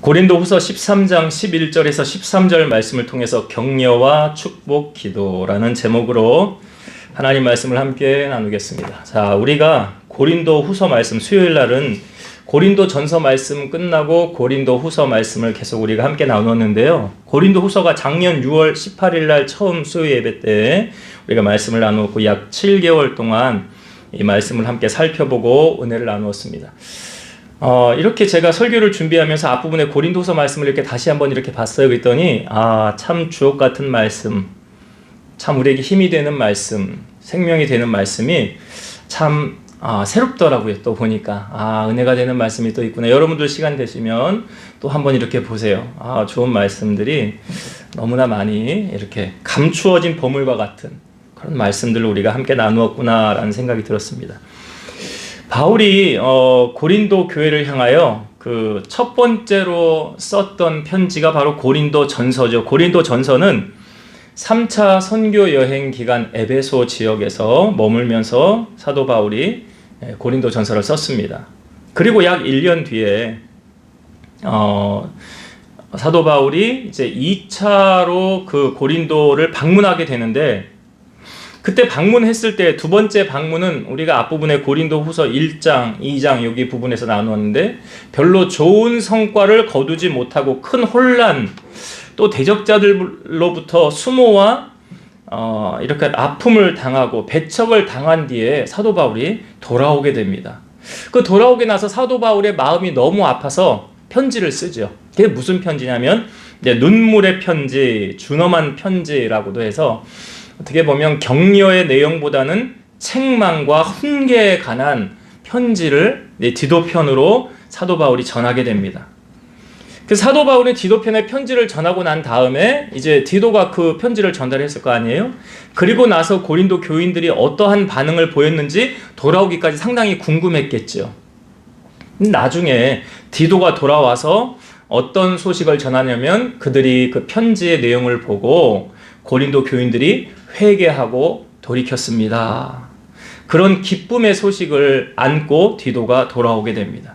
고린도후서 13장 11절에서 13절 말씀을 통해서 격려와 축복 기도라는 제목으로 하나님 말씀을 함께 나누겠습니다. 자, 우리가 고린도후서 말씀, 수요일 날은 고린도전서 말씀 끝나고 고린도후서 말씀을 계속 우리가 함께 나누었는데요. 고린도후서가 작년 6월 18일 날 처음 수요 예배 때 우리가 말씀을 나누었고 약 7개월 동안 이 말씀을 함께 살펴보고 은혜를 나누었습니다. 이렇게 제가 설교를 준비하면서 앞부분에 고린도서 말씀을 이렇게 다시 한번 이렇게 봤어요. 그랬더니 참 주옥 같은 말씀, 참 우리에게 힘이 되는 말씀, 생명이 되는 말씀이 참 새롭더라고요. 또 보니까 은혜가 되는 말씀이 또 있구나. 여러분들 시간 되시면 또 한번 이렇게 보세요. 좋은 말씀들이 너무나 많이 이렇게 감추어진 보물과 같은 그런 말씀들을 우리가 함께 나누었구나라는 생각이 들었습니다. 바울이 고린도 교회를 향하여 그 첫 번째로 썼던 편지가 바로 고린도 전서죠. 고린도 전서는 3차 선교 여행 기간 에베소 지역에서 머물면서 사도 바울이 고린도 전서를 썼습니다. 그리고 약 1년 뒤에 사도 바울이 이제 2차로 그 고린도를 방문하게 되는데, 그때 방문했을 때 두 번째 방문은 우리가 앞부분에 고린도후서 1장, 2장 여기 부분에서 나누었는데 별로 좋은 성과를 거두지 못하고 큰 혼란, 또 대적자들로부터 수모와 이렇게 아픔을 당하고 배척을 당한 뒤에 사도 바울이 돌아오게 됩니다. 그 돌아오게 나서 사도 바울의 마음이 너무 아파서 편지를 쓰죠. 그게 무슨 편지냐면 눈물의 편지, 준엄한 편지라고도 해서 어떻게 보면 격려의 내용보다는 책망과 훈계에 관한 편지를 디도편으로 사도 바울이 전하게 됩니다. 그 사도 바울이 디도편의 편지를 전하고 난 다음에 이제 디도가 그 편지를 전달했을 거 아니에요? 그리고 나서 고린도 교인들이 어떠한 반응을 보였는지 돌아오기까지 상당히 궁금했겠죠. 나중에 디도가 돌아와서 어떤 소식을 전하냐면 그들이 그 편지의 내용을 보고 고린도 교인들이 회개하고 돌이켰습니다. 그런 기쁨의 소식을 안고 디도가 돌아오게 됩니다.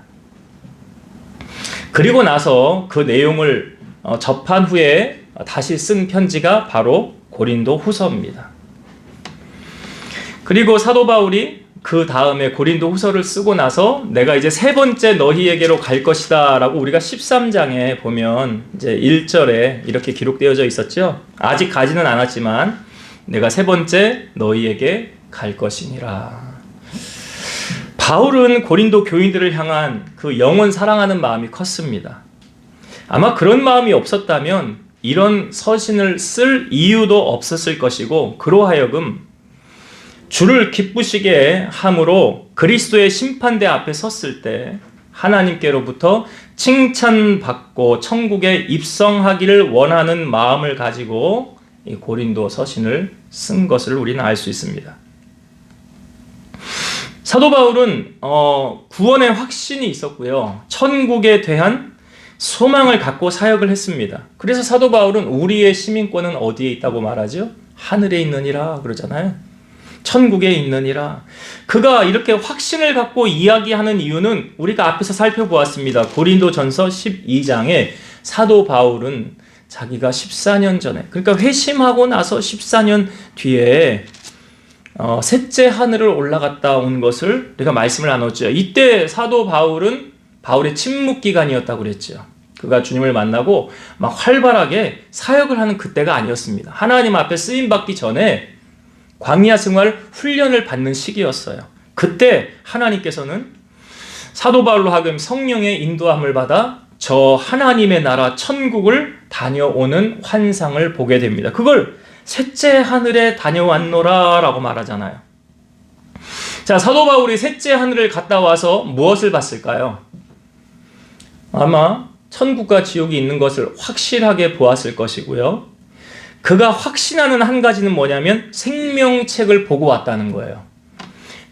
그리고 나서 그 내용을 접한 후에 다시 쓴 편지가 바로 고린도 후서입니다. 그리고 사도 바울이 그 다음에 고린도 후서를 쓰고 나서 내가 이제 세 번째 너희에게로 갈 것이다 라고 우리가 13장에 보면 이제 1절에 이렇게 기록되어져 있었죠. 아직 가지는 않았지만 내가 세 번째 너희에게 갈 것이니라. 바울은 고린도 교인들을 향한 그 영원 사랑하는 마음이 컸습니다. 아마 그런 마음이 없었다면 이런 서신을 쓸 이유도 없었을 것이고, 그로하여금 주를 기쁘시게 함으로 그리스도의 심판대 앞에 섰을 때 하나님께로부터 칭찬받고 천국에 입성하기를 원하는 마음을 가지고 이 고린도 서신을 쓴 것을 우리는 알 수 있습니다. 사도 바울은 구원의 확신이 있었고요. 천국에 대한 소망을 갖고 사역을 했습니다. 그래서 사도 바울은 우리의 시민권은 어디에 있다고 말하죠? 하늘에 있느니라 그러잖아요. 천국에 있느니라. 그가 이렇게 확신을 갖고 이야기하는 이유는 우리가 앞에서 살펴보았습니다. 고린도전서 12장에 사도 바울은 자기가 14년 전에, 그러니까 회심하고 나서 14년 뒤에 셋째 하늘을 올라갔다 온 것을 우리가 말씀을 나눴죠. 이때 사도 바울은 바울의 침묵 기간이었다고 그랬죠. 그가 주님을 만나고 막 활발하게 사역을 하는 그때가 아니었습니다. 하나님 앞에 쓰임받기 전에 광야 생활 훈련을 받는 시기였어요. 그때 하나님께서는 사도 바울로 하여금 성령의 인도함을 받아 저 하나님의 나라 천국을 다녀오는 환상을 보게 됩니다. 그걸 셋째 하늘에 다녀왔노라 라고 말하잖아요. 자, 사도 바울이 셋째 하늘을 갔다 와서 무엇을 봤을까요? 아마 천국과 지옥이 있는 것을 확실하게 보았을 것이고요. 그가 확신하는 한 가지는 뭐냐면 생명책을 보고 왔다는 거예요.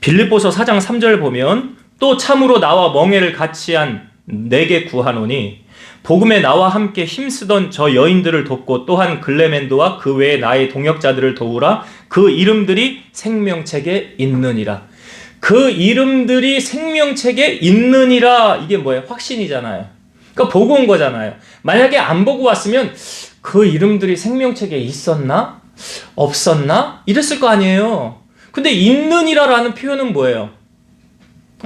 빌립보서 4장 3절 보면 또 참으로 나와 멍에를 같이 한 내게 구하노니 복음에 나와 함께 힘쓰던 저 여인들을 돕고 또한 글레멘도와 그 외에 나의 동역자들을 도우라. 그 이름들이 생명책에 있느니라. 그 이름들이 생명책에 있느니라. 이게 뭐예요? 확신이잖아요. 그러니까 보고 온 거잖아요. 만약에 안 보고 왔으면 그 이름들이 생명책에 있었나? 없었나? 이랬을 거 아니에요. 근데 있느니라라는 표현은 뭐예요?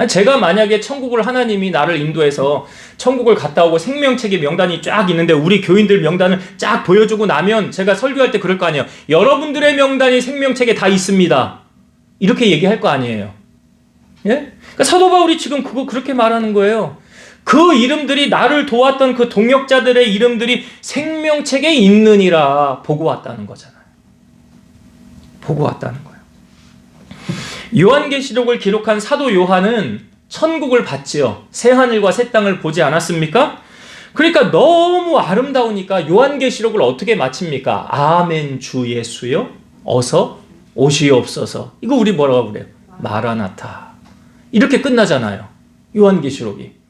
제가 만약에 천국을 하나님이 나를 인도해서 천국을 갔다 오고 생명책의 명단이 쫙 있는데 우리 교인들 명단을 쫙 보여주고 나면 제가 설교할 때 그럴 거 아니에요. 여러분들의 명단이 생명책에 다 있습니다. 이렇게 얘기할 거 아니에요. 예? 그러니까 사도 바울이 지금 그거 그렇게 말하는 거예요. 그 이름들이 나를 도왔던 그 동역자들의 이름들이 생명책에 있느니라 보고 왔다는 거잖아요. 보고 왔다는 거예요. 요한계시록을 기록한 사도 요한은 천국을 봤지요. 새하늘과 새 땅을 보지 않았습니까? 그러니까 너무 아름다우니까 요한계시록을 어떻게 마칩니까? 아멘 주 예수여 어서 오시옵소서. 이거 우리 뭐라고 그래요? 마라나타. 이렇게 끝나잖아요. 요한계시록이.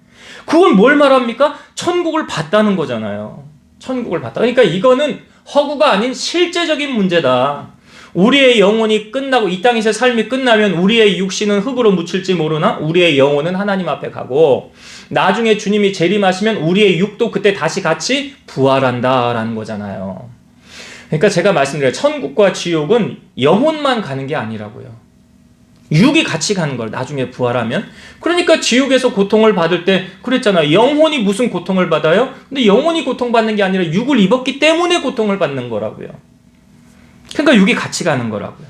그건 뭘 말합니까? 천국을 봤다는 거잖아요. 천국을 봤다. 그러니까 이거는 허구가 아닌 실제적인 문제다. 우리의 영혼이 끝나고 이 땅에서 삶이 끝나면 우리의 육신은 흙으로 묻힐지 모르나 우리의 영혼은 하나님 앞에 가고 나중에 주님이 재림하시면 우리의 육도 그때 다시 같이 부활한다라는 거잖아요. 그러니까 제가 말씀드려요. 천국과 지옥은 영혼만 가는 게 아니라고요. 육이 같이 가는 걸 나중에 부활하면. 그러니까 지옥에서 고통을 받을 때 그랬잖아요. 영혼이 무슨 고통을 받아요? 근데 영혼이 고통받는 게 아니라 육을 입었기 때문에 고통을 받는 거라고요. 그러니까 육이 같이 가는 거라고요.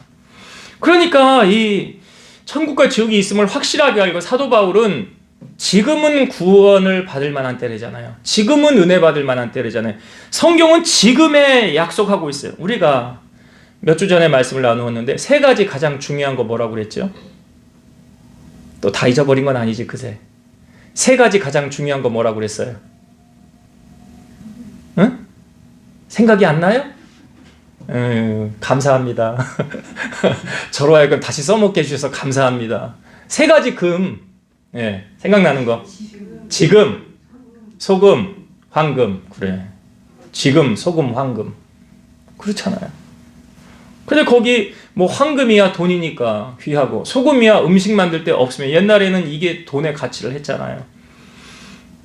그러니까 이 천국과 지옥이 있음을 확실하게 알고 사도 바울은 지금은 구원을 받을 만한 때잖아요. 지금은 은혜 받을 만한 때잖아요. 성경은 지금에 약속하고 있어요. 우리가 몇 주 전에 말씀을 나누었는데 세 가지 가장 중요한 거 뭐라고 그랬죠? 또 다 잊어버린 건 아니지 그새. 세 가지 가장 중요한 거 뭐라고 그랬어요? 응? 생각이 안 나요? 감사합니다. 저로 하여금 다시 써먹게 해주셔서 감사합니다. 세 가지 금, 예, 생각나는 거. 지금, 소금, 황금. 그래. 지금, 소금, 황금. 그렇잖아요. 근데 거기 뭐 황금이야 돈이니까 귀하고 소금이야 음식 만들 때 없으면 옛날에는 이게 돈의 가치를 했잖아요.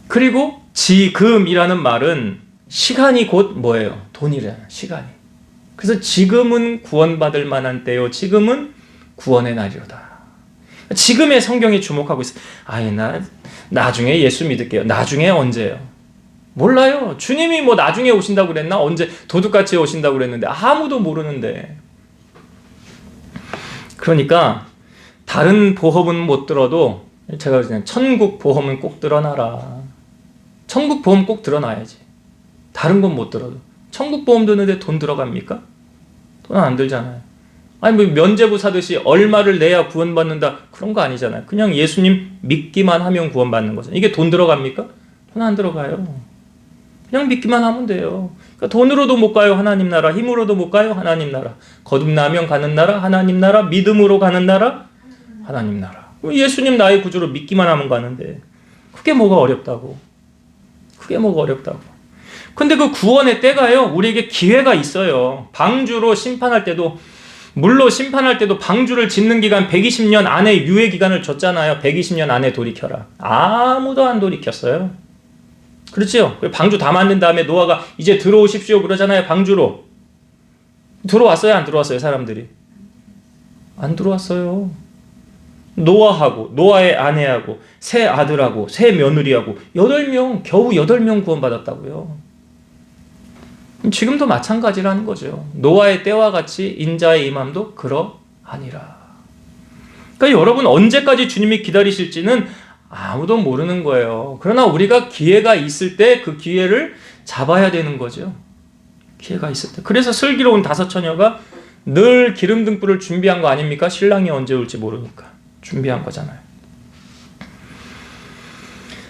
그리고 지금이라는 말은 시간이 곧 뭐예요? 돈이래요. 시간이. 그래서 지금은 구원받을 만한 때요. 지금은 구원의 날이로다. 지금의 성경이 주목하고 있어요. 아예 나 나중에 예수 믿을게요. 나중에 언제요? 몰라요. 주님이 뭐 나중에 오신다고 그랬나? 언제 도둑같이 오신다고 그랬는데 아무도 모르는데. 그러니까 다른 보험은 못 들어도 제가 그냥 천국 보험은 꼭 들어놔라. 천국 보험 꼭 들어놔야지. 다른 건 못 들어도. 천국 보험 드는데 돈 들어갑니까? 돈 안 들잖아요. 아니 뭐 면죄부 사듯이 얼마를 내야 구원받는다 그런 거 아니잖아요. 그냥 예수님 믿기만 하면 구원받는 거잖아요. 이게 돈 들어갑니까? 돈 안 들어가요. 그냥 믿기만 하면 돼요. 그러니까 돈으로도 못 가요. 하나님 나라. 힘으로도 못 가요. 하나님 나라. 거듭나면 가는 나라. 하나님 나라. 믿음으로 가는 나라. 하나님 나라. 예수님 나의 구주로 믿기만 하면 가는데 그게 뭐가 어렵다고. 그게 뭐가 어렵다고. 근데 그 구원의 때가요. 우리에게 기회가 있어요. 방주로 심판할 때도 물로 심판할 때도 방주를 짓는 기간 120년 안에 유예 기간을 줬잖아요. 120년 안에 돌이켜라. 아무도 안 돌이켰어요. 그렇죠? 방주 다 만든 다음에 노아가 이제 들어오십시오 그러잖아요. 방주로. 들어왔어요? 안 들어왔어요? 사람들이? 안 들어왔어요. 노아하고 노아의 아내하고 세 아들하고 세 며느리하고 8명 겨우 8명 구원받았다고요. 지금도 마찬가지라는 거죠. 노아의 때와 같이 인자의 임함도 그러하니라. 그러니까 여러분 언제까지 주님이 기다리실지는 아무도 모르는 거예요. 그러나 우리가 기회가 있을 때 그 기회를 잡아야 되는 거죠. 기회가 있을 때. 그래서 슬기로운 5 처녀가 늘 기름 등불을 준비한 거 아닙니까? 신랑이 언제 올지 모르니까 준비한 거잖아요.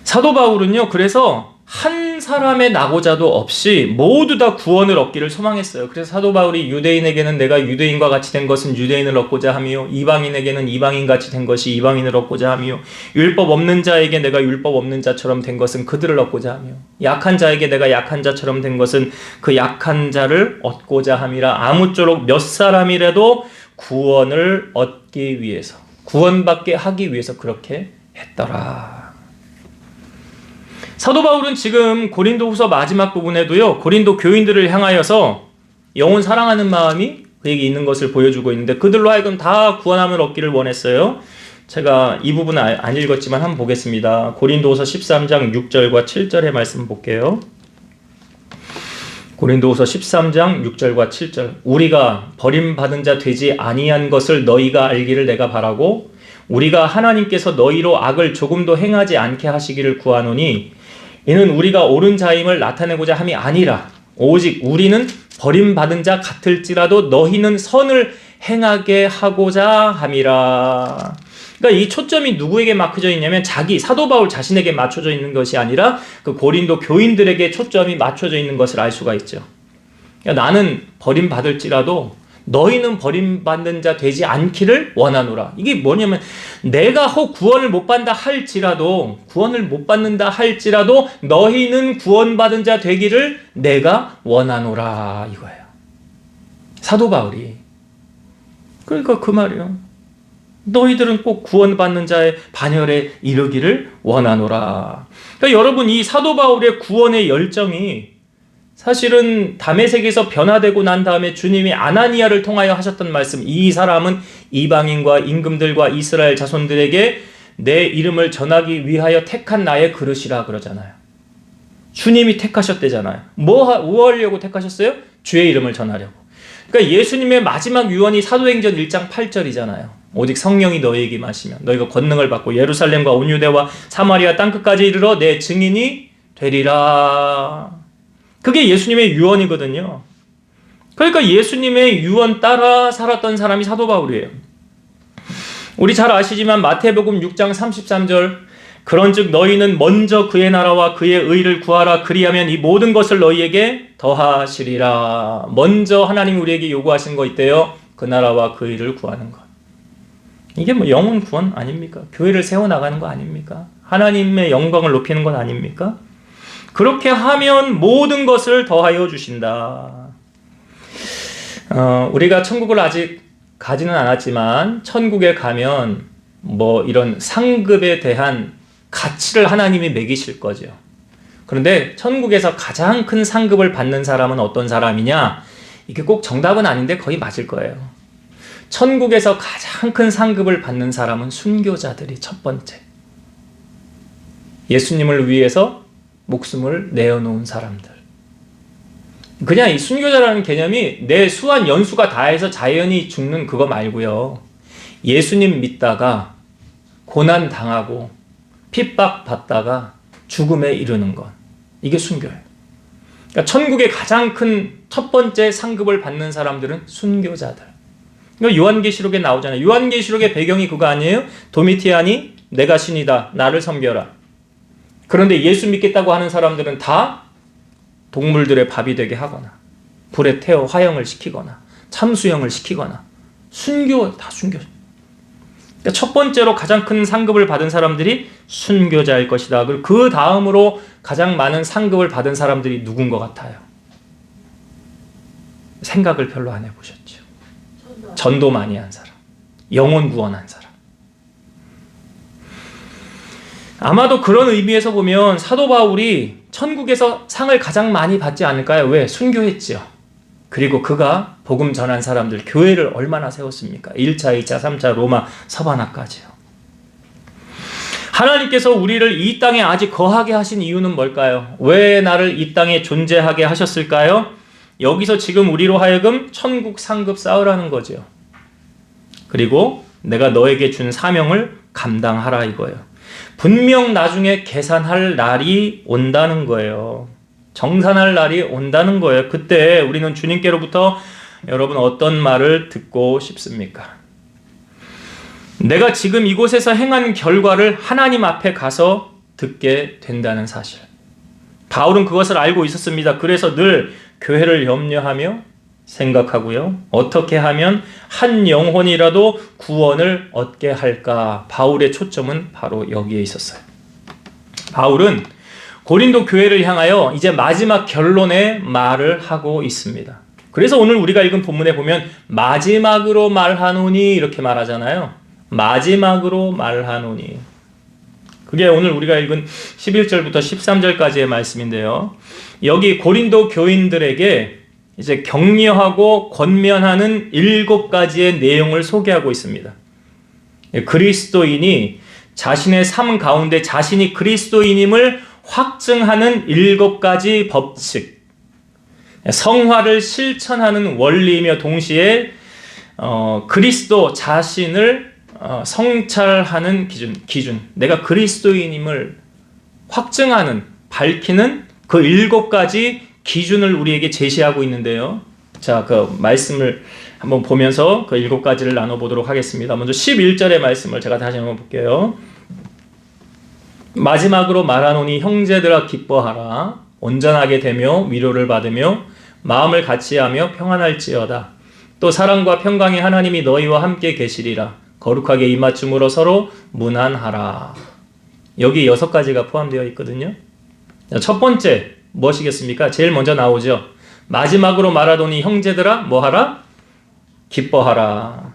사도 바울은요. 그래서 한 사람의 낙오자도 없이 모두 다 구원을 얻기를 소망했어요. 그래서 사도 바울이 유대인에게는 내가 유대인과 같이 된 것은 유대인을 얻고자 하며 이방인에게는 이방인같이 된 것이 이방인을 얻고자 하며 율법 없는 자에게 내가 율법 없는 자처럼 된 것은 그들을 얻고자 하며 약한 자에게 내가 약한 자처럼 된 것은 그 약한 자를 얻고자 함이라. 아무쪼록 몇 사람이라도 구원을 얻기 위해서 구원받게 하기 위해서 그렇게 했더라. 사도 바울은 지금 고린도후서 마지막 부분에도요, 고린도 교인들을 향하여서 영혼 사랑하는 마음이 그에게 있는 것을 보여주고 있는데, 그들로 하여금 다 구원함을 얻기를 원했어요. 제가 이 부분은 안 읽었지만 한번 보겠습니다. 고린도후서 13장 6절과 7절의 말씀 볼게요. 고린도후서 13장 6절과 7절. 우리가 버림받은 자 되지 아니한 것을 너희가 알기를 내가 바라고, 우리가 하나님께서 너희로 악을 조금도 행하지 않게 하시기를 구하노니, 이는 우리가 옳은 자임을 나타내고자 함이 아니라 오직 우리는 버림받은 자 같을지라도 너희는 선을 행하게 하고자 함이라. 그러니까 이 초점이 누구에게 맞춰져 있냐면 사도 바울 자신에게 맞춰져 있는 것이 아니라 그 고린도 교인들에게 초점이 맞춰져 있는 것을 알 수가 있죠. 그러니까 나는 버림받을지라도 너희는 버림받는 자 되지 않기를 원하노라. 이게 뭐냐면 내가 혹 구원을 못 받는다 할지라도 너희는 구원받은 자 되기를 내가 원하노라 이거예요. 사도 바울이. 그러니까 그 말이에요. 너희들은 꼭 구원받는 자의 반열에 이르기를 원하노라. 그러니까 여러분, 이 사도 바울의 구원의 열정이 사실은 다메섹에서 변화되고 난 다음에 주님이 아나니아를 통하여 하셨던 말씀, 이 사람은 이방인과 임금들과 이스라엘 자손들에게 내 이름을 전하기 위하여 택한 나의 그릇이라 그러잖아요. 주님이 택하셨대잖아요. 뭐 하려고 택하셨어요? 주의 이름을 전하려고. 그러니까 예수님의 마지막 유언이 사도행전 1장 8절이잖아요. 오직 성령이 너희에게 임하시면 너희가 권능을 받고 예루살렘과 온 유대와 사마리아 땅끝까지 이르러 내 증인이 되리라. 그게 예수님의 유언이거든요. 그러니까 예수님의 유언 따라 살았던 사람이 사도 바울이에요. 우리 잘 아시지만 마태복음 6장 33절, 그런즉 너희는 먼저 그의 나라와 그의 의를 구하라. 그리하면 이 모든 것을 너희에게 더하시리라. 먼저 하나님이 우리에게 요구하신 거 있대요. 그 나라와 그 의를 구하는 것. 이게 뭐 영혼 구원 아닙니까? 교회를 세워나가는 거 아닙니까? 하나님의 영광을 높이는 건 아닙니까? 그렇게 하면 모든 것을 더하여 주신다. 우리가 천국을 아직 가지는 않았지만 천국에 가면 뭐 이런 상급에 대한 가치를 하나님이 매기실 거죠. 그런데 천국에서 가장 큰 상급을 받는 사람은 어떤 사람이냐? 이게 꼭 정답은 아닌데 거의 맞을 거예요. 천국에서 가장 큰 상급을 받는 사람은 순교자들이 첫 번째. 예수님을 위해서 목숨을 내어놓은 사람들. 그냥 이 순교자라는 개념이 내 수완 연수가 다해서 자연히 죽는 그거 말고요. 예수님 믿다가 고난 당하고 핍박 받다가 죽음에 이르는 것. 이게 순교예요. 그러니까 천국의 가장 큰 첫 번째 상급을 받는 사람들은 순교자들. 그러니까 요한계시록에 나오잖아요. 요한계시록의 배경이 그거 아니에요? 도미티안이 내가 신이다. 나를 섬겨라. 그런데 예수 믿겠다고 하는 사람들은 다 동물들의 밥이 되게 하거나 불에 태워 화형을 시키거나 참수형을 시키거나 다 순교. 그러니까 첫 번째로 가장 큰 상급을 받은 사람들이 순교자일 것이다. 그리고 그 다음으로 가장 많은 상급을 받은 사람들이 누군 것 같아요? 생각을 별로 안 해보셨죠? 전도 많이 한 사람, 영혼 구원한 사람. 아마도 그런 의미에서 보면 사도 바울이 천국에서 상을 가장 많이 받지 않을까요? 왜? 순교했죠. 그리고 그가 복음 전한 사람들, 교회를 얼마나 세웠습니까? 1차, 2차, 3차 로마 서바나까지요. 하나님께서 우리를 이 땅에 아직 거하게 하신 이유는 뭘까요? 왜 나를 이 땅에 존재하게 하셨을까요? 여기서 지금 우리로 하여금 천국 상급 쌓으라는 거죠. 그리고 내가 너에게 준 사명을 감당하라 이거예요. 분명 나중에 계산할 날이 온다는 거예요. 정산할 날이 온다는 거예요. 그때 우리는 주님께로부터 여러분 어떤 말을 듣고 싶습니까? 내가 지금 이곳에서 행한 결과를 하나님 앞에 가서 듣게 된다는 사실. 바울은 그것을 알고 있었습니다. 그래서 늘 교회를 염려하며 생각하고요. 어떻게 하면 한 영혼이라도 구원을 얻게 할까? 바울의 초점은 바로 여기에 있었어요. 바울은 고린도 교회를 향하여 이제 마지막 결론의 말을 하고 있습니다. 그래서 오늘 우리가 읽은 본문에 보면 마지막으로 말하노니 이렇게 말하잖아요. 마지막으로 말하노니. 그게 오늘 우리가 읽은 11절부터 13절까지의 말씀인데요. 여기 고린도 교인들에게 이제 격려하고 권면하는 7가지의 내용을 소개하고 있습니다. 그리스도인이 자신의 삶 가운데 자신이 그리스도인임을 확증하는 7가지 법칙, 성화를 실천하는 원리이며 동시에 그리스도 자신을 성찰하는 기준, 내가 그리스도인임을 확증하는, 밝히는 그 7가지 기준을 우리에게 제시하고 있는데요. 자, 그 말씀을 한번 보면서 그 7가지를 나눠보도록 하겠습니다. 먼저 11절의 말씀을 제가 다시 한번 볼게요. 마지막으로 말하노니 형제들아 기뻐하라. 온전하게 되며 위로를 받으며 마음을 같이하며 평안할지어다. 또 사랑과 평강의 하나님이 너희와 함께 계시리라. 거룩하게 입맞춤으로 서로 문안하라. 여기 6가지가 포함되어 있거든요. 첫 번째 무엇이겠습니까? 제일 먼저 나오죠. 마지막으로 말하더니 형제들아 뭐하라? 기뻐하라.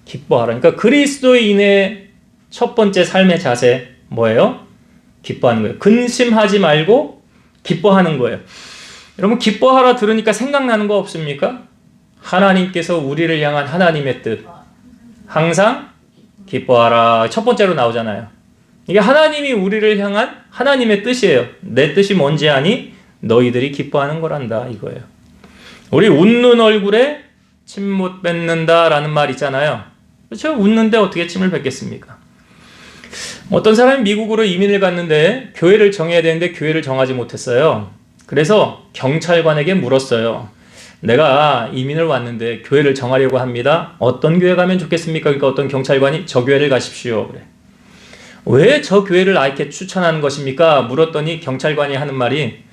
기뻐하라. 그러니까 그리스도인의 첫 번째 삶의 자세 뭐예요? 기뻐하는 거예요. 근심하지 말고 기뻐하는 거예요. 여러분 기뻐하라 들으니까 생각나는 거 없습니까? 하나님께서 우리를 향한 하나님의 뜻. 항상 기뻐하라. 첫 번째로 나오잖아요. 이게 하나님이 우리를 향한 하나님의 뜻이에요. 내 뜻이 뭔지 아니? 너희들이 기뻐하는 거란다 이거예요. 우리 웃는 얼굴에 침 못 뱉는다라는 말 있잖아요. 그렇죠? 웃는데 어떻게 침을 뱉겠습니까? 어떤 사람이 미국으로 이민을 갔는데 교회를 정해야 되는데 교회를 정하지 못했어요. 그래서 경찰관에게 물었어요. 내가 이민을 왔는데 교회를 정하려고 합니다. 어떤 교회 가면 좋겠습니까? 그러니까 어떤 경찰관이 저 교회를 가십시오. 그래. 왜 저 교회를 이렇게 추천하는 것입니까? 물었더니 경찰관이 하는 말이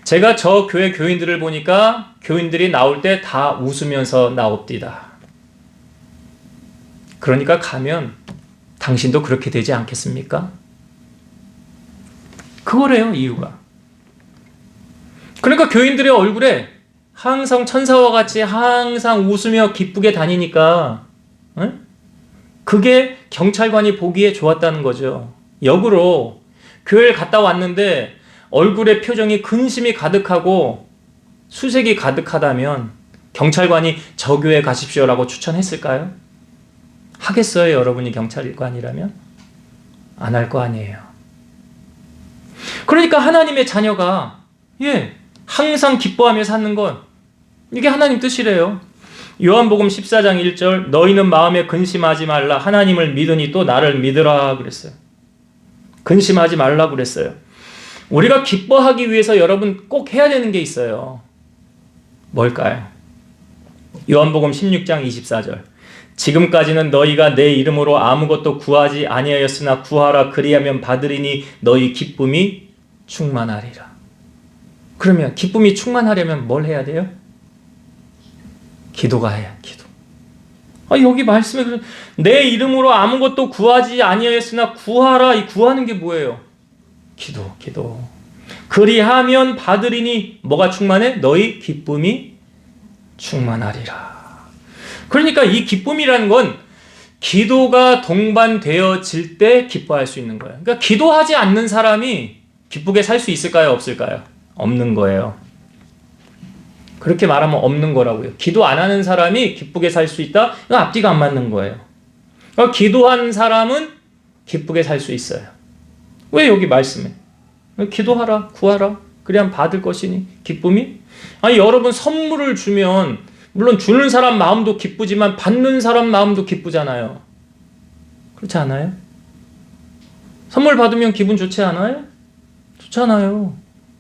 제가 저 교회 교인들을 보니까 교인들이 나올 때 다 웃으면서 나옵디다. 그러니까 가면 당신도 그렇게 되지 않겠습니까? 그거래요, 이유가. 그러니까 교인들의 얼굴에 항상 천사와 같이 항상 웃으며 기쁘게 다니니까 그게 경찰관이 보기에 좋았다는 거죠. 역으로 교회를 갔다 왔는데 얼굴에 표정이 근심이 가득하고 수색이 가득하다면 경찰관이 저 교회 가십시오라고 추천했을까요? 하겠어요, 여러분이 경찰관이라면? 안 할 거 아니에요. 그러니까 하나님의 자녀가 항상 기뻐하며 사는 건 이게 하나님 뜻이래요. 요한복음 14장 1절 너희는 마음에 근심하지 말라 하나님을 믿으니 또 나를 믿으라 그랬어요. 근심하지 말라 그랬어요. 우리가 기뻐하기 위해서 여러분 꼭 해야 되는 게 있어요. 뭘까요? 요한복음 16장 24절 지금까지는 너희가 내 이름으로 아무것도 구하지 아니하였으나 구하라 그리하면 받으리니 너희 기쁨이 충만하리라. 그러면 기쁨이 충만하려면 뭘 해야 돼요? 기도가 해야 기도. 여기 말씀에 내 이름으로 아무것도 구하지 아니하였으나 구하라. 이 구하는 게 뭐예요? 기도. 그리하면 받으리니 뭐가 충만해? 너희 기쁨이 충만하리라. 그러니까 이 기쁨이라는 건 기도가 동반되어질 때 기뻐할 수 있는 거예요. 그러니까 기도하지 않는 사람이 기쁘게 살 수 있을까요? 없을까요? 없는 거예요. 그렇게 말하면 없는 거라고요. 기도 안 하는 사람이 기쁘게 살 수 있다? 이건 앞뒤가 안 맞는 거예요. 그러니까 기도한 사람은 기쁘게 살 수 있어요. 왜 여기 말씀해? 기도하라, 구하라, 그래야 받을 것이니 기쁨이? 여러분 선물을 주면 물론 주는 사람 마음도 기쁘지만 받는 사람 마음도 기쁘잖아요. 그렇지 않아요? 선물 받으면 기분 좋지 않아요? 좋잖아요.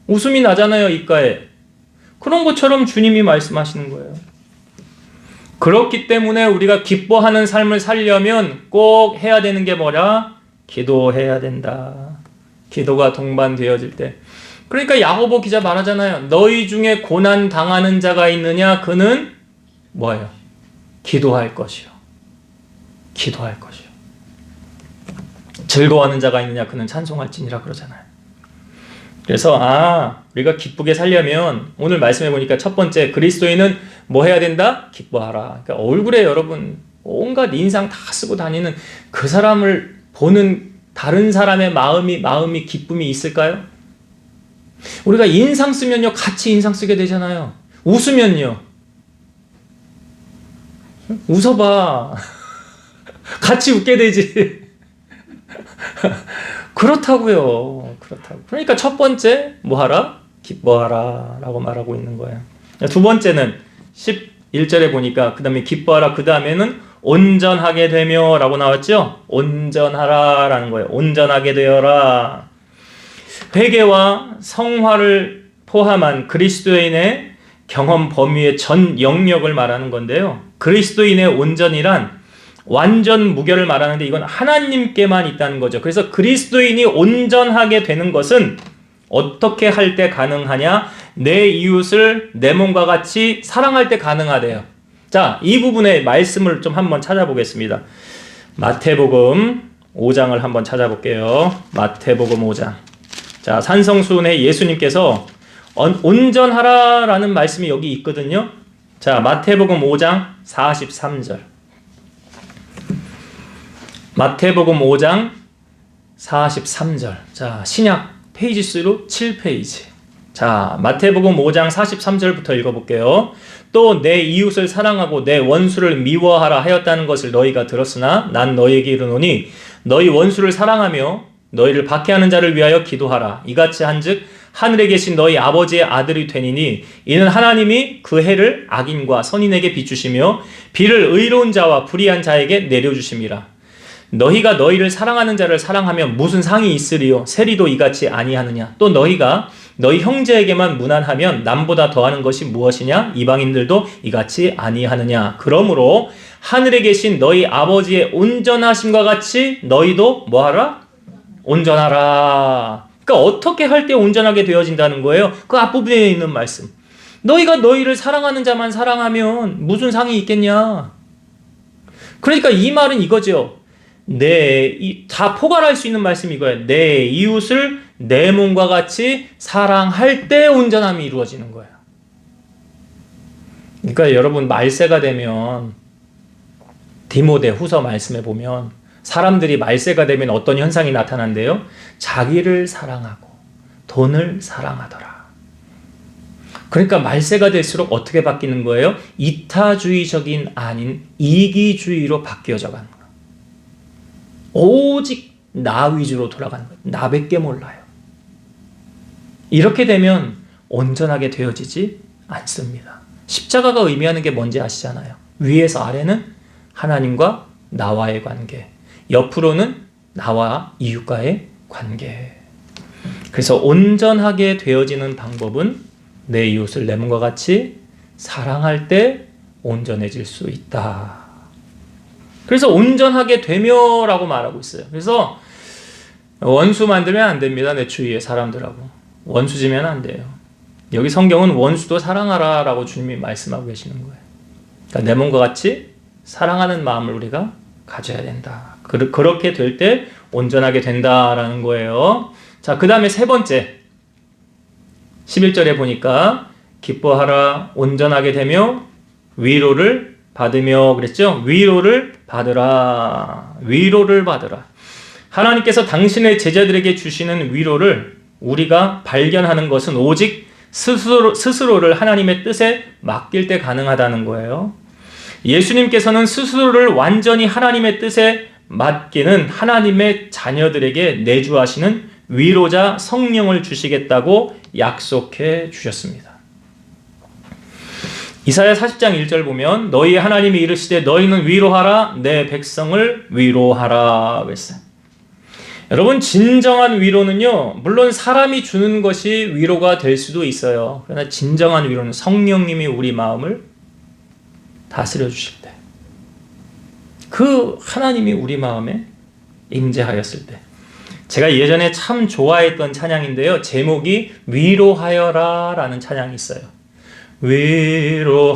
웃음이 나잖아요, 입가에. 그런 것처럼 주님이 말씀하시는 거예요. 그렇기 때문에 우리가 기뻐하는 삶을 살려면 꼭 해야 되는 게 뭐냐? 기도해야 된다. 기도가 동반되어질 때. 그러니까 야고보 기자 말하잖아요. 너희 중에 고난 당하는 자가 있느냐? 그는 뭐예요? 기도할 것이요. 기도할 것이요. 즐거워하는 자가 있느냐? 그는 찬송할지니라 그러잖아요. 그래서 우리가 기쁘게 살려면 오늘 말씀해 보니까 첫 번째 그리스도인은 뭐 해야 된다? 기뻐하라. 그러니까 얼굴에 여러분 온갖 인상 다 쓰고 다니는 그 사람을 보는 다른 사람의 마음이 기쁨이 있을까요? 우리가 인상 쓰면요, 같이 인상 쓰게 되잖아요. 웃으면요, 웃어봐. 같이 웃게 되지. 그렇다고요. 그러니까 첫 번째, 뭐 하라? 기뻐하라. 라고 말하고 있는 거예요. 두 번째는 11절에 보니까, 그 다음에 기뻐하라. 그 다음에는 온전하게 되며 라고 나왔죠? 온전하라. 라는 거예요. 온전하게 되어라. 회개와 성화를 포함한 그리스도인의 경험 범위의 전 영역을 말하는 건데요. 그리스도인의 온전이란 완전 무결을 말하는데 이건 하나님께만 있다는 거죠. 그래서 그리스도인이 온전하게 되는 것은 어떻게 할 때 가능하냐? 내 이웃을 내 몸과 같이 사랑할 때 가능하대요. 자, 이 부분의 말씀을 좀 한번 찾아보겠습니다. 마태복음 5장을 한번 찾아볼게요. 마태복음 5장. 자, 산성순의 예수님께서 온전하라라는 말씀이 여기 있거든요. 자, 마태복음 5장 43절. 마태복음 5장 43절. 자, 신약 페이지 수로 7페이지. 자, 마태복음 5장 43절부터 읽어볼게요. 또 내 이웃을 사랑하고 내 원수를 미워하라 하였다는 것을 너희가 들었으나 난 너희에게 이르노니 너희 원수를 사랑하며 너희를 박해하는 자를 위하여 기도하라. 이같이 한즉 하늘에 계신 너희 아버지의 아들이 되니니 이는 하나님이 그 해를 악인과 선인에게 비추시며 비를 의로운 자와 불의한 자에게 내려주심이라. 너희가 너희를 사랑하는 자를 사랑하면 무슨 상이 있으리요? 세리도 이같이 아니하느냐? 또 너희가 너희 형제에게만 무난하면 남보다 더하는 것이 무엇이냐? 이방인들도 이같이 아니하느냐? 그러므로 하늘에 계신 너희 아버지의 온전하심과 같이 너희도 뭐하라? 온전하라. 그러니까 어떻게 할 때 온전하게 되어진다는 거예요? 그 앞부분에 있는 말씀. 너희가 너희를 사랑하는 자만 사랑하면 무슨 상이 있겠냐? 그러니까 이 말은 이거죠. 다 포괄할 수 있는 말씀이 이거예요. 내 이웃을 내 몸과 같이 사랑할 때 온전함이 이루어지는 거예요. 그러니까 여러분, 말세가 되면 디모데 후서 말씀에 보면 사람들이 말세가 되면 어떤 현상이 나타난대요? 자기를 사랑하고 돈을 사랑하더라. 그러니까 말세가 될수록 어떻게 바뀌는 거예요? 이타주의적인 아닌 이기주의로 바뀌어져 가는 거예요. 오직 나 위주로 돌아가는 거예요. 나밖에 몰라요. 이렇게 되면 온전하게 되어지지 않습니다. 십자가가 의미하는 게 뭔지 아시잖아요. 위에서 아래는 하나님과 나와의 관계, 옆으로는 나와 이웃과의 관계. 그래서 온전하게 되어지는 방법은 내 이웃을 내 몸과 같이 사랑할 때 온전해질 수 있다. 그래서 온전하게 되며라고 말하고 있어요. 그래서 원수 만들면 안 됩니다. 내 주위의 사람들하고 원수 지면 안 돼요. 여기 성경은 원수도 사랑하라 라고 주님이 말씀하고 계시는 거예요. 그러니까 내 몸과 같이 사랑하는 마음을 우리가 가져야 된다. 그렇게 될 때 온전하게 된다라는 거예요. 자, 그 다음에 세 번째 11절에 보니까 기뻐하라, 온전하게 되며 위로를 받으며 그랬죠? 위로를 받으라. 위로를 받으라. 하나님께서 당신의 제자들에게 주시는 위로를 우리가 발견하는 것은 오직 스스로를 하나님의 뜻에 맡길 때 가능하다는 거예요. 예수님께서는 스스로를 완전히 하나님의 뜻에 맡기는 하나님의 자녀들에게 내주하시는 위로자 성령을 주시겠다고 약속해 주셨습니다. 이사야 40장 1절 보면 너희 하나님이 이르시되 너희는 위로하라 내 백성을 위로하라 그랬어요. 여러분, 진정한 위로는요, 물론 사람이 주는 것이 위로가 될 수도 있어요. 그러나 진정한 위로는 성령님이 우리 마음을 다스려 주실 때, 그 하나님이 우리 마음에 임재하였을 때. 제가 예전에 참 좋아했던 찬양인데요, 제목이 위로하여라 라는 찬양이 있어요.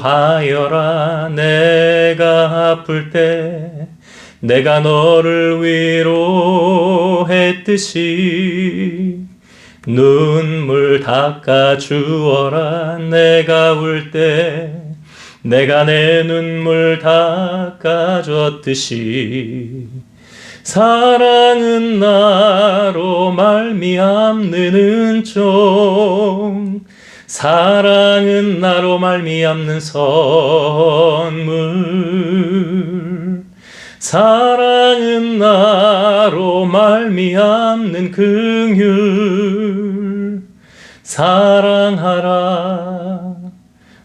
위로하여라 내가 아플 때 내가 너를 위로했듯이 눈물 닦아주어라 내가 울 때 내가 내 눈물 닦아줬듯이 사랑은 나로 말미암는 은총, 사랑은 나로 말미암는 선물, 사랑은 나로 말미암는 긍휼, 사랑하라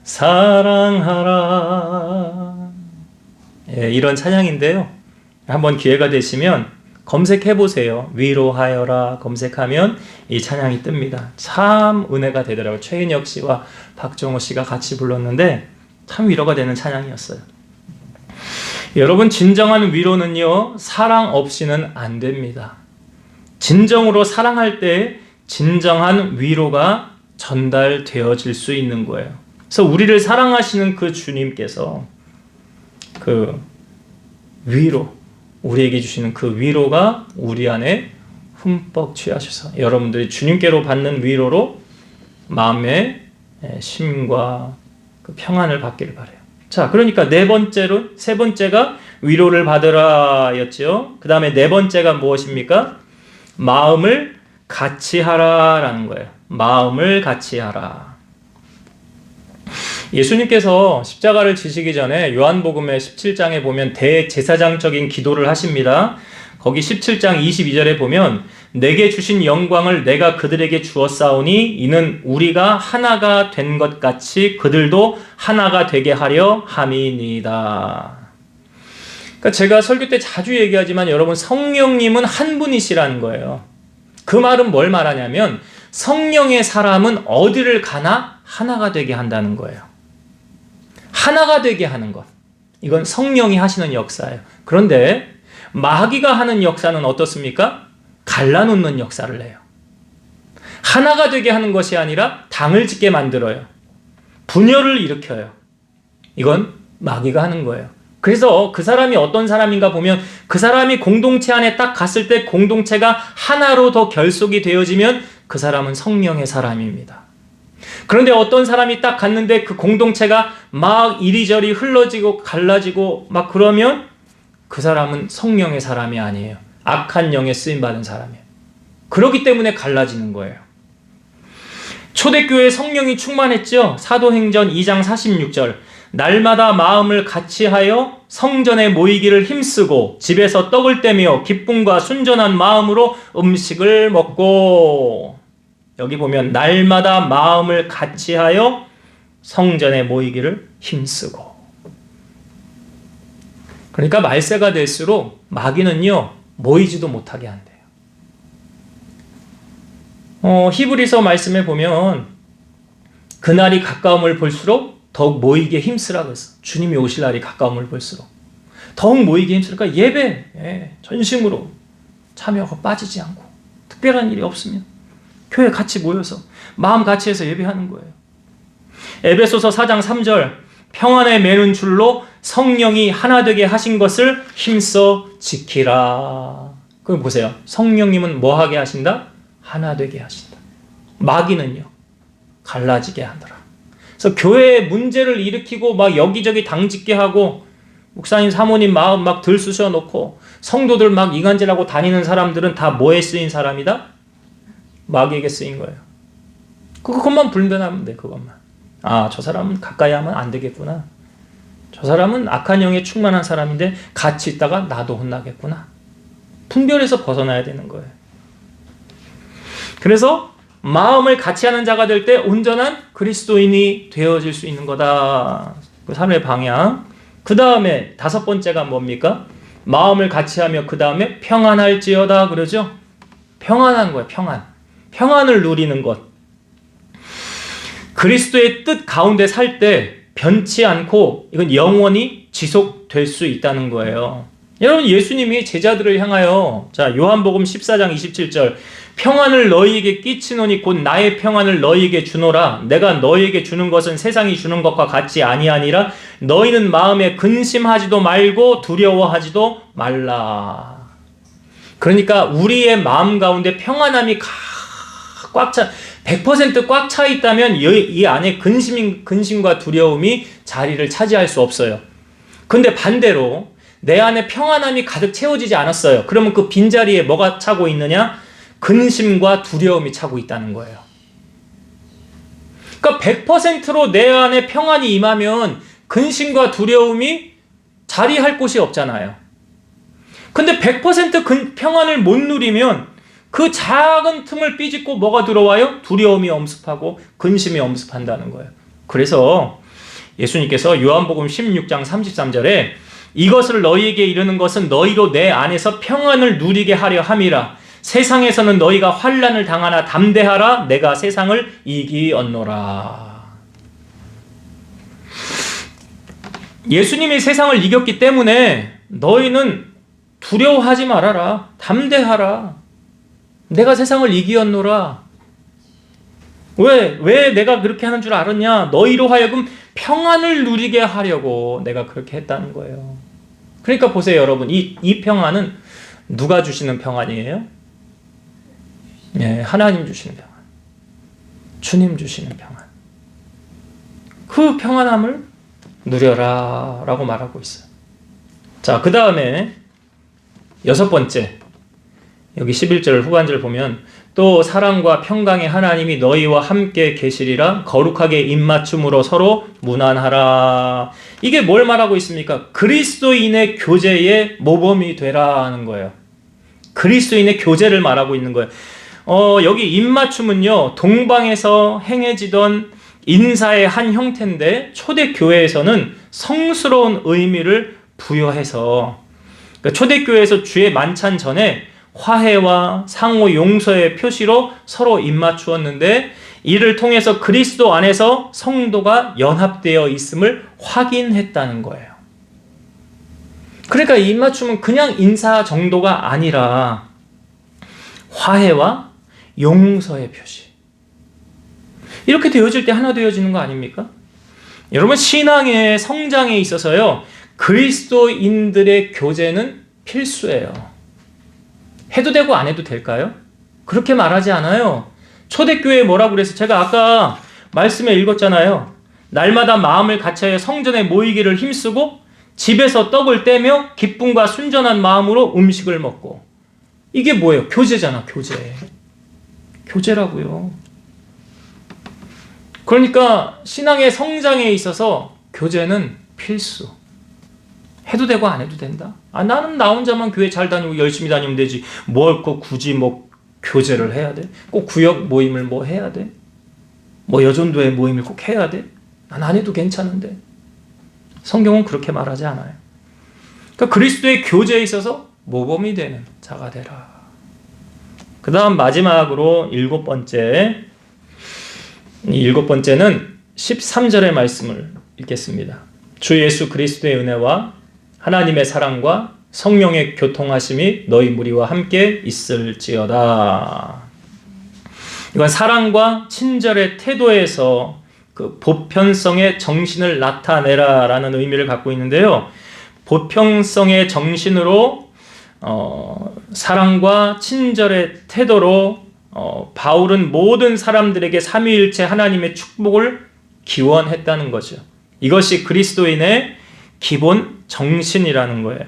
사랑하라. 예, 이런 찬양인데요, 한번 기회가 되시면 검색해 보세요. 위로하여라 검색하면 이 찬양이 뜹니다. 참 은혜가 되더라고요. 최인혁 씨와 박정호 씨가 같이 불렀는데 참 위로가 되는 찬양이었어요. 여러분, 진정한 위로는요, 사랑 없이는 안 됩니다. 진정으로 사랑할 때 진정한 위로가 전달되어질 수 있는 거예요. 그래서 우리를 사랑하시는 그 주님께서 그 위로, 우리에게 주시는 그 위로가 우리 안에 흠뻑 취하셔서 여러분들이 주님께로 받는 위로로 마음의 쉼과 그 평안을 받기를 바라요. 자, 그러니까 세 번째가 위로를 받으라였죠. 그 다음에 네 번째가 무엇입니까? 마음을 같이 하라라는 거예요. 마음을 같이 하라. 예수님께서 십자가를 지시기 전에 요한복음의 17장에 보면 대제사장적인 기도를 하십니다. 거기 17장 22절에 보면 내게 주신 영광을 내가 그들에게 주었사오니 이는 우리가 하나가 된 것 같이 그들도 하나가 되게 하려 함이니이다. 그러니까 제가 설교 때 자주 얘기하지만 여러분, 성령님은 한 분이시라는 거예요. 그 말은 뭘 말하냐면 성령의 사람은 어디를 가나 하나가 되게 한다는 거예요. 하나가 되게 하는 것, 이건 성령이 하시는 역사예요. 그런데 마귀가 하는 역사는 어떻습니까? 갈라놓는 역사를 해요. 하나가 되게 하는 것이 아니라 당을 짓게 만들어요. 분열을 일으켜요. 이건 마귀가 하는 거예요. 그래서 그 사람이 어떤 사람인가 보면 그 사람이 공동체 안에 딱 갔을 때 공동체가 하나로 더 결속이 되어지면 그 사람은 성령의 사람입니다. 그런데 어떤 사람이 딱 갔는데 그 공동체가 막 이리저리 흘러지고 갈라지고 막 그러면 그 사람은 성령의 사람이 아니에요. 악한 영에 쓰임받은 사람이에요. 그렇기 때문에 갈라지는 거예요. 초대교회에 성령이 충만했죠. 사도행전 2장 46절 날마다 마음을 같이하여 성전에 모이기를 힘쓰고 집에서 떡을 떼며 기쁨과 순전한 마음으로 음식을 먹고, 여기 보면 날마다 마음을 같이하여 성전에 모이기를 힘쓰고. 그러니까 말세가 될수록 마귀는요 모이지도 못하게 한대요. 히브리서 말씀에 보면 그날이 가까움을 볼수록 더욱 모이기에 힘쓰라고 했어. 주님이 오실 날이 가까움을 볼수록 더욱 모이기에 힘쓰니까 예배 전심으로 참여하고 빠지지 않고 특별한 일이 없으면 교회 같이 모여서 마음 같이 해서 예배하는 거예요. 에베소서 4장 3절 평안에 매는 줄로 성령이 하나 되게 하신 것을 힘써 지키라. 그럼 보세요. 성령님은 뭐 하게 하신다? 하나 되게 하신다. 마귀는요 갈라지게 하더라. 그래서 교회에 문제를 일으키고 막 여기저기 당짓게 하고 목사님 사모님 마음 막 들쑤셔 놓고 성도들 막 이간질하고 다니는 사람들은 다 뭐에 쓰인 사람이다? 마귀에게 쓰인 거예요. 그것만 분별하면 돼. 그것만. 아, 저 사람은 가까이 하면 안 되겠구나. 저 사람은 악한 영에 충만한 사람인데 같이 있다가 나도 혼나겠구나. 분별해서 벗어나야 되는 거예요. 그래서 마음을 같이 하는 자가 될 때 온전한 그리스도인이 되어질 수 있는 거다. 그 삶의 방향. 그 다음에 다섯 번째가 뭡니까? 마음을 같이 하며 그 다음에 평안할지어다 그러죠? 평안한 거예요. 평안을 누리는 것. 그리스도의 뜻 가운데 살 때 변치 않고 이건 영원히 지속될 수 있다는 거예요. 여러분, 예수님이 제자들을 향하여 자 요한복음 14장 27절 평안을 너희에게 끼치노니 곧 나의 평안을 너희에게 주노라. 내가 너희에게 주는 것은 세상이 주는 것과 같지 아니하니라. 너희는 마음에 근심하지도 말고 두려워하지도 말라. 그러니까 우리의 마음 가운데 평안함이 꽉 차 100% 꽉 차 있다면 이 안에 근심과 두려움이 자리를 차지할 수 없어요. 근데 반대로 내 안에 평안함이 가득 채워지지 않았어요. 그러면 그 빈자리에 뭐가 차고 있느냐? 근심과 두려움이 차고 있다는 거예요. 그러니까 100%로 내 안에 평안이 임하면 근심과 두려움이 자리할 곳이 없잖아요. 근데 100% 평안을 못 누리면 그 작은 틈을 삐짓고 뭐가 들어와요? 두려움이 엄습하고 근심이 엄습한다는 거예요. 그래서 예수님께서 요한복음 16장 33절에 이것을 너희에게 이르는 것은 너희로 내 안에서 평안을 누리게 하려 함이라. 세상에서는 너희가 환난을 당하나 담대하라. 내가 세상을 이기었노라. 예수님이 세상을 이겼기 때문에 너희는 두려워하지 말아라. 담대하라. 내가 세상을 이기었노라. 왜 내가 그렇게 하는 줄 알았냐? 너희로 하여금 평안을 누리게 하려고 내가 그렇게 했다는 거예요. 그러니까 보세요, 여러분. 이 평안은 누가 주시는 평안이에요? 예, 하나님 주시는 평안. 주님 주시는 평안. 그 평안함을 누려라 라고 말하고 있어요. 자, 그 다음에 6번째, 여기 11절 후반절 보면 또 사랑과 평강의 하나님이 너희와 함께 계시리라. 거룩하게 입맞춤으로 서로 문안하라. 이게 뭘 말하고 있습니까? 그리스도인의 교제의 모범이 되라는 거예요. 그리스도인의 교제를 말하고 있는 거예요. 여기 입맞춤은요, 동방에서 행해지던 인사의 한 형태인데 초대교회에서는 성스러운 의미를 부여해서, 그러니까 초대교회에서 주의 만찬 전에 화해와 상호 용서의 표시로 서로 입맞추었는데 이를 통해서 그리스도 안에서 성도가 연합되어 있음을 확인했다는 거예요. 그러니까 이 입맞춤은 그냥 인사 정도가 아니라 화해와 용서의 표시. 이렇게 되어질 때 하나 되어지는 거 아닙니까? 여러분, 신앙의 성장에 있어서요, 그리스도인들의 교제는 필수예요. 해도 되고 안 해도 될까요? 그렇게 말하지 않아요. 초대교회에 뭐라고 그래서 제가 아까 말씀에 읽었잖아요. 날마다 마음을 같이하여 성전에 모이기를 힘쓰고 집에서 떡을 떼며 기쁨과 순전한 마음으로 음식을 먹고. 이게 뭐예요? 교제잖아, 교제. 교제라고요. 그러니까 신앙의 성장에 있어서 교제는 필수. 해도 되고 안 해도 된다. 나는 나 혼자만 교회 잘 다니고 열심히 다니면 되지. 뭘 꼭 굳이 교제를 해야 돼? 꼭 구역 모임을 해야 돼? 여전도회 모임을 꼭 해야 돼? 난 안 해도 괜찮은데. 성경은 그렇게 말하지 않아요. 그러니까 그리스도의 교제에 있어서 모범이 되는 자가 되라. 그 다음 마지막으로 7번째. 이 7번째는 13절의 말씀을 읽겠습니다. 주 예수 그리스도의 은혜와 하나님의 사랑과 성령의 교통하심이 너희 무리와 함께 있을지어다. 이건 사랑과 친절의 태도에서 그 보편성의 정신을 나타내라 라는 의미를 갖고 있는데요. 보편성의 정신으로 사랑과 친절의 태도로 바울은 모든 사람들에게 삼위일체 하나님의 축복을 기원했다는 거죠. 이것이 그리스도인의 기본 정신이라는 거예요.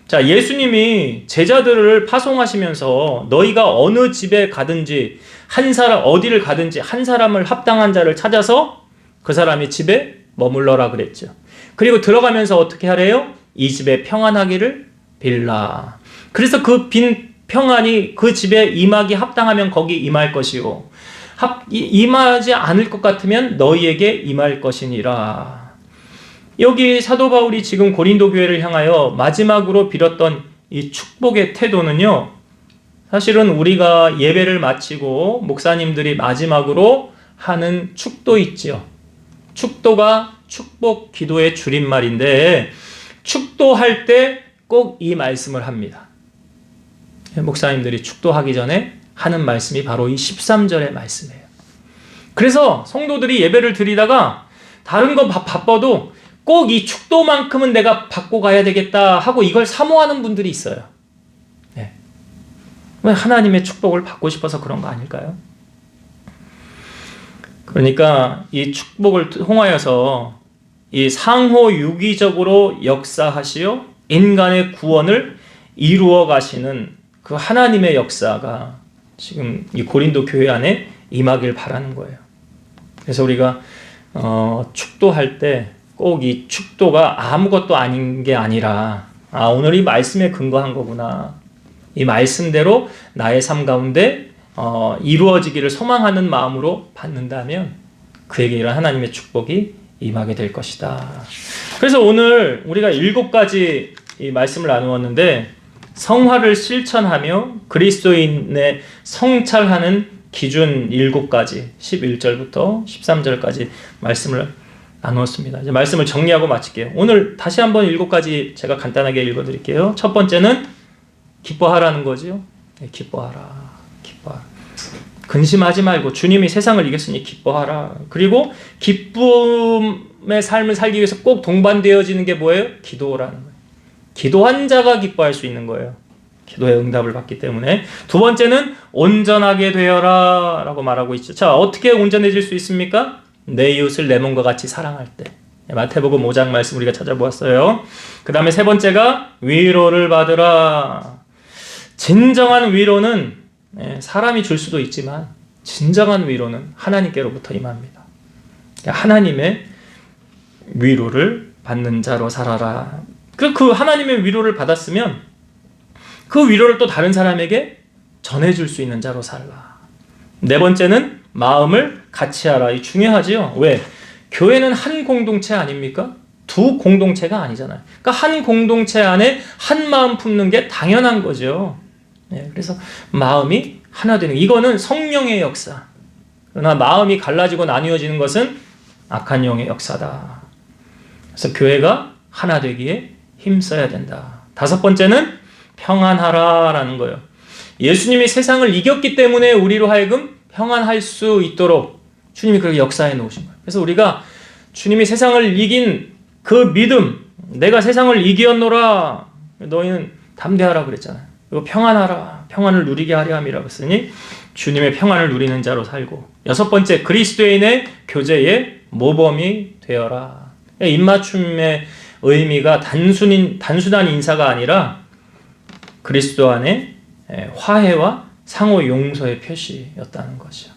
자, 예수님이 제자들을 파송하시면서 너희가 어느 집에 가든지 어디를 가든지 한 사람을 합당한 자를 찾아서 그 사람이 집에 머물러라 그랬죠. 그리고 들어가면서 어떻게 하래요? 이 집에 평안하기를 빌라. 그래서 그 빈 평안이 그 집에 임하기 합당하면 거기 임할 것이요, 임하지 않을 것 같으면 너희에게 임할 것이니라. 여기 사도 바울이 지금 고린도 교회를 향하여 마지막으로 빌었던 이 축복의 태도는요, 사실은 우리가 예배를 마치고 목사님들이 마지막으로 하는 축도 있지요. 축도가 축복 기도의 줄임말인데 축도할 때 꼭 이 말씀을 합니다. 목사님들이 축도하기 전에 하는 말씀이 바로 이 13절의 말씀이에요. 그래서 성도들이 예배를 드리다가 다른 거 바빠도 꼭 이 축도만큼은 내가 받고 가야 되겠다 하고 이걸 사모하는 분들이 있어요. 네. 왜 하나님의 축복을 받고 싶어서 그런 거 아닐까요? 그러니까 이 축복을 통하여서 이 상호 유기적으로 역사하시어 인간의 구원을 이루어 가시는 그 하나님의 역사가 지금 이 고린도 교회 안에 임하길 바라는 거예요. 그래서 우리가 축도할 때 꼭 이 축도가 아무것도 아닌 게 아니라 오늘 이 말씀에 근거한 거구나. 이 말씀대로 나의 삶 가운데 이루어지기를 소망하는 마음으로 받는다면 그에게 이런 하나님의 축복이 임하게 될 것이다. 그래서 오늘 우리가 7가지 이 말씀을 나누었는데 성화를 실천하며 그리스도인의 성찰하는 기준 7가지 11절부터 13절까지 말씀을 나누었습니다. 이제 말씀을 정리하고 마칠게요. 오늘 다시 한번 7가지 제가 간단하게 읽어드릴게요. 첫 번째는 기뻐하라는 거지요. 네, 기뻐하라. 근심하지 말고 주님이 세상을 이겼으니 기뻐하라. 그리고 기쁨의 삶을 살기 위해서 꼭 동반되어지는 게 뭐예요? 기도라는 거예요. 기도한 자가 기뻐할 수 있는 거예요. 기도의 응답을 받기 때문에. 두 번째는 온전하게 되어라 라고 말하고 있죠. 자, 어떻게 온전해질 수 있습니까? 내 이웃을 내 몸과 같이 사랑할 때. 마태복음 5장 말씀 우리가 찾아보았어요. 그 다음에 세 번째가 위로를 받으라. 진정한 위로는 사람이 줄 수도 있지만 진정한 위로는 하나님께로부터 임합니다. 하나님의 위로를 받는 자로 살아라. 그 하나님의 위로를 받았으면 그 위로를 또 다른 사람에게 전해줄 수 있는 자로 살라. 네 번째는 마음을 같이 하라. 이 중요하지요. 왜? 교회는 한 공동체 아닙니까? 두 공동체가 아니잖아요. 그러니까 한 공동체 안에 한 마음 품는 게 당연한 거죠. 그래서 마음이 하나 되는, 이거는 성령의 역사. 그러나 마음이 갈라지고 나뉘어지는 것은 악한 영의 역사다. 그래서 교회가 하나 되기에 힘써야 된다. 다섯 번째는 평안하라라는 거예요. 예수님이 세상을 이겼기 때문에 우리로 하여금 평안할 수 있도록 주님이 그렇게 역사해 놓으신 거예요. 그래서 우리가 주님이 세상을 이긴 그 믿음, 내가 세상을 이기었노라, 너희는 담대하라 그랬잖아요. 그리고 평안하라, 평안을 누리게 하려 함이라고 했으니 주님의 평안을 누리는 자로 살고, 여섯 번째 그리스도인의 교제의 모범이 되어라. 입맞춤의 의미가 단순한 인사가 아니라 그리스도 안에 화해와 상호 용서의 표시였다는 거죠.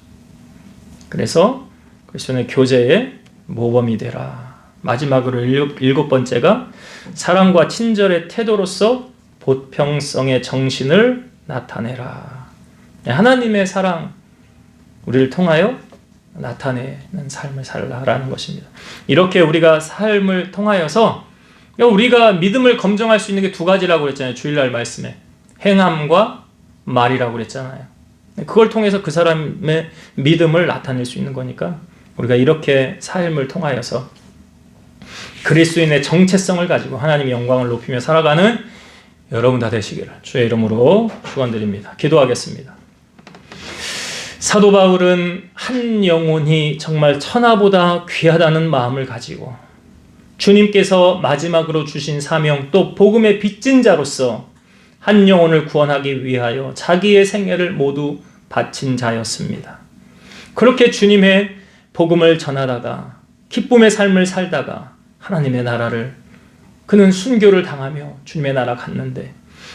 그래서 그리스도의 교제의 모범이 되라. 마지막으로 일곱 번째가 사랑과 친절의 태도로서 보평성의 정신을 나타내라. 하나님의 사랑, 우리를 통하여 나타내는 삶을 살라라는 것입니다. 이렇게 우리가 삶을 통하여서 우리가 믿음을 검증할 수 있는 게 두 가지라고 그랬잖아요. 주일날 말씀에. 행함과 말이라고 그랬잖아요. 그걸 통해서 그 사람의 믿음을 나타낼 수 있는 거니까 우리가 이렇게 삶을 통하여서 그리스도인의 정체성을 가지고 하나님의 영광을 높이며 살아가는 여러분 다 되시기를 주의 이름으로 축원드립니다. 기도하겠습니다. 사도 바울은 한 영혼이 정말 천하보다 귀하다는 마음을 가지고 주님께서 마지막으로 주신 사명, 또 복음의 빚진 자로서 한 영혼을 구원하기 위하여 자기의 생애를 모두 바친 자였습니다. 그렇게 주님의 복음을 전하다가 기쁨의 삶을 살다가 하나님의 나라를, 그는 순교를 당하며 주님의 나라 갔는데,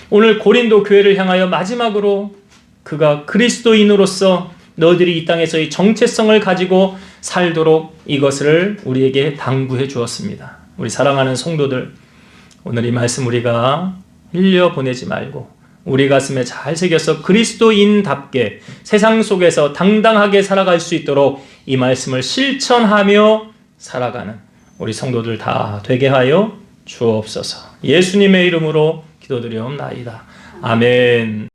오늘 고린도 교회를 향하여 마지막으로 그가 그리스도인으로서 너희들이 이 땅에서의 정체성을 가지고 살도록 이것을 우리에게 당부해 주었습니다. 우리 사랑하는 성도들, 오늘 이 말씀 우리가 흘려보내지 말고 우리 가슴에 잘 새겨서 그리스도인답게 세상 속에서 당당하게 살아갈 수 있도록 이 말씀을 실천하며 살아가는 우리 성도들 다 되게 하여 주옵소서. 예수님의 이름으로 기도드리옵나이다. 아멘.